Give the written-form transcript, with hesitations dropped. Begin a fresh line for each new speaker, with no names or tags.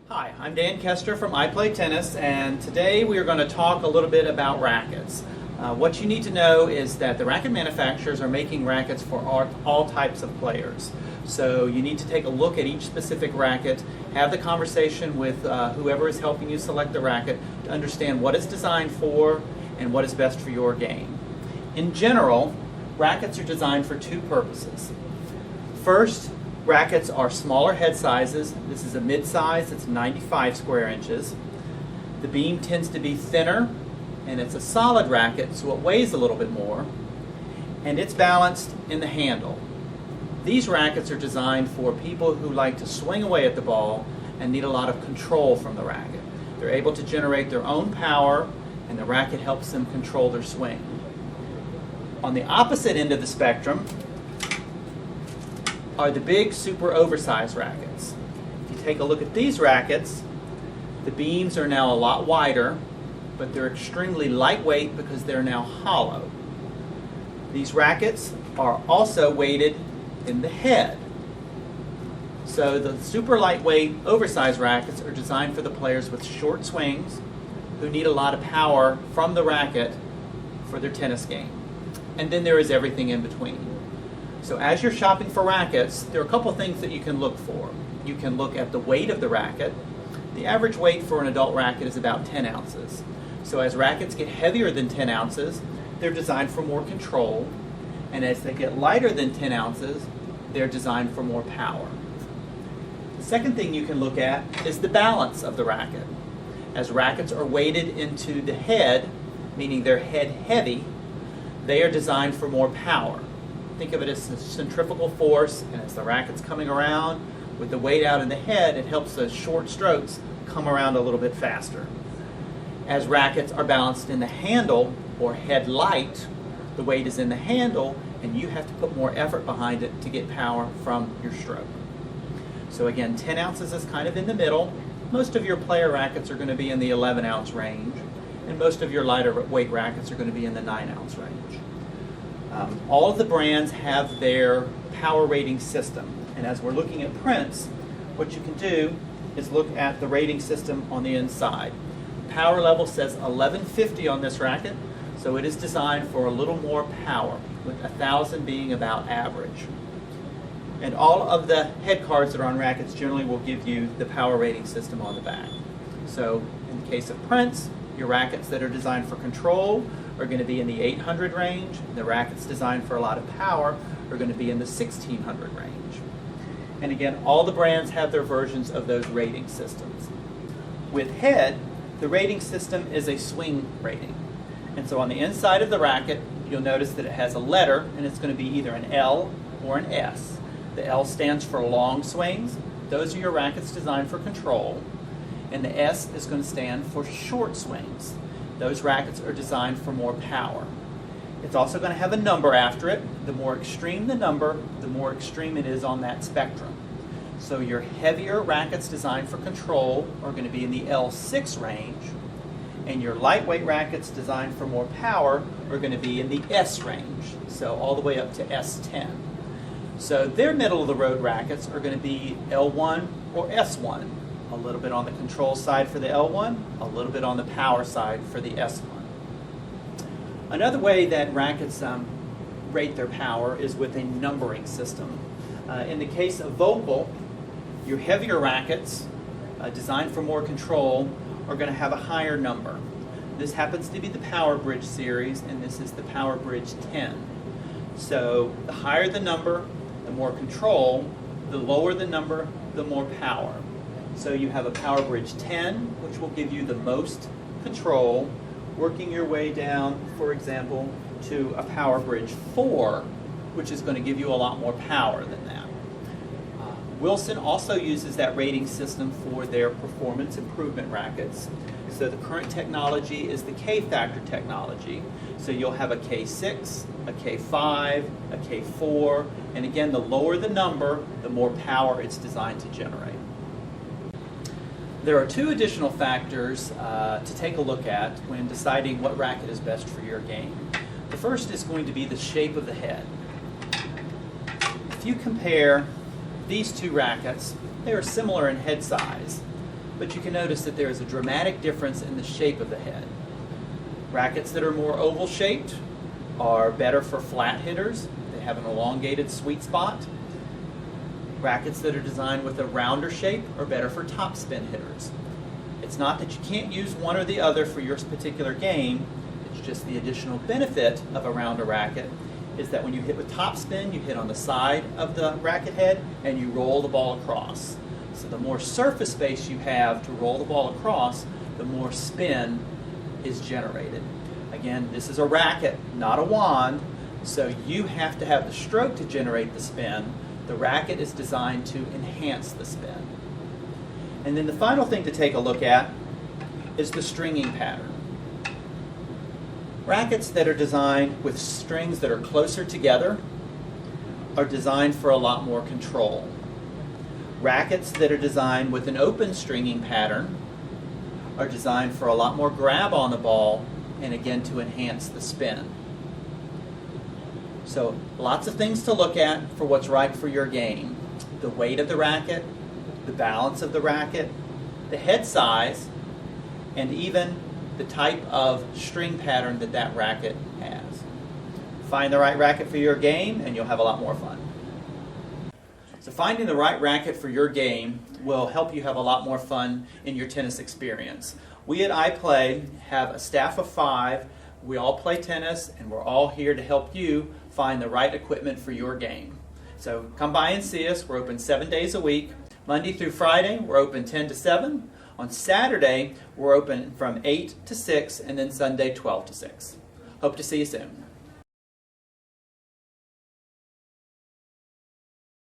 Hi, I'm Dan Kester from I Play Tennis, and today we are going to talk a little bit about rackets. What you need to know is that the racket manufacturers are making rackets for all types of players. So you need to take a look at each specific racket, have the conversation with whoever is helping you select the racket to understand what it's designed for and what is best for your game. In general, rackets are designed for two purposes. First, rackets are smaller head sizes. This is a mid-size, it's 95 square inches. The beam tends to be thinner, and it's a solid racket, so it weighs a little bit more, and it's balanced in the handle. These rackets are designed for people who like to swing away at the ball and need a lot of control from the racket. They're able to generate their own power, and the racket helps them control their swing. On the opposite end of the spectrum are the big, super oversized rackets. If you take a look at these rackets, the beams are now a lot wider, but they're extremely lightweight because they're now hollow. These rackets are also weighted in the head. So the super lightweight, oversized rackets are designed for the players with short swings who need a lot of power from the racket for their tennis game. And then there is everything in between. So as you're shopping for rackets, there are a couple things that you can look for. You can look at the weight of the racket. The average weight for an adult racket is about 10 ounces. So as rackets get heavier than 10 ounces, they're designed for more control. And as they get lighter than 10 ounces, they're designed for more power. The second thing you can look at is the balance of the racket. As rackets are weighted into the head, meaning they're head heavy, they are designed for more power. Think of it as a centrifugal force, and as the racket's coming around, with the weight out in the head, it helps those short strokes come around a little bit faster. As rackets are balanced in the handle, or head light, the weight is in the handle, and you have to put more effort behind it to get power from your stroke. So again, 10 ounces is kind of in the middle. Most of your player rackets are going to be in the 11-ounce range, and most of your lighter weight rackets are going to be in the 9-ounce range. All of the brands have their power rating system, and as we're looking at prints, what you can do is look at the rating system on the inside. Power level says 1150 on this racket, so it is designed for a little more power, with 1000 being about average. And all of the head cards that are on rackets generally will give you the power rating system on the back. So in the case of prints, your rackets that are designed for control are going to be in the 800 range. The rackets designed for a lot of power are going to be in the 1600 range. And again, all the brands have their versions of those rating systems. With head, the rating system is a swing rating. And so on the inside of the racket, you'll notice that it has a letter, and it's going to be either an L or an S. The L stands for long swings. Those are your rackets designed for control. And the S is going to stand for short swings. Those rackets are designed for more power. It's also going to have a number after it. The more extreme the number, the more extreme it is on that spectrum. So your heavier rackets designed for control are going to be in the L6 range, and your lightweight rackets designed for more power are going to be in the S range, so all the way up to S10. So their middle-of-the-road rackets are going to be L1 or S1. A little bit on the control side for the L1, a little bit on the power side for the S1. Another way that rackets rate their power is with a numbering system. In the case of vocal, your heavier rackets designed for more control are going to have a higher number. This happens to be the Power Bridge series, and this is the Power Bridge 10. So the higher the number, the more control. The lower the number, the more power. So you have a Power Bridge 10, which will give you the most control, working your way down, for example, to a Power Bridge 4, which is going to give you a lot more power than that. Wilson also uses that rating system for their performance improvement rackets. So the current technology is the K-factor technology. So you'll have a K6, a K5, a K4, and again, the lower the number, the more power it's designed to generate. There are two additional factors to take a look at when deciding what racket is best for your game. The first is going to be the shape of the head. If you compare these two rackets, they are similar in head size, but you can notice that there is a dramatic difference in the shape of the head. Rackets that are more oval shaped are better for flat hitters. They have an elongated sweet spot. Rackets that are designed with a rounder shape are better for topspin hitters. It's not that you can't use one or the other for your particular game, it's just the additional benefit of a rounder racket is that when you hit with topspin, you hit on the side of the racket head and you roll the ball across. So the more surface space you have to roll the ball across, the more spin is generated. Again, this is a racket, not a wand, so you have to have the stroke to generate the spin. The racket is designed to enhance the spin. And then the final thing to take a look at is the stringing pattern. Rackets that are designed with strings that are closer together are designed for a lot more control. Rackets that are designed with an open stringing pattern are designed for a lot more grab on the ball and again to enhance the spin. So lots of things to look at for what's right for your game. The weight of the racket, the balance of the racket, the head size, and even the type of string pattern that that racket has. Find the right racket for your game and you'll have a lot more fun. So finding the right racket for your game will help you have a lot more fun in your tennis experience. We at iPlay have a staff of 5. We all play tennis and we're all here to help you find the right equipment for your game. So come by and see us. We're open 7 days a week. Monday through Friday, we're open 10 to 7. On Saturday, we're open from 8 to 6, and then Sunday 12 to 6. Hope to see you soon.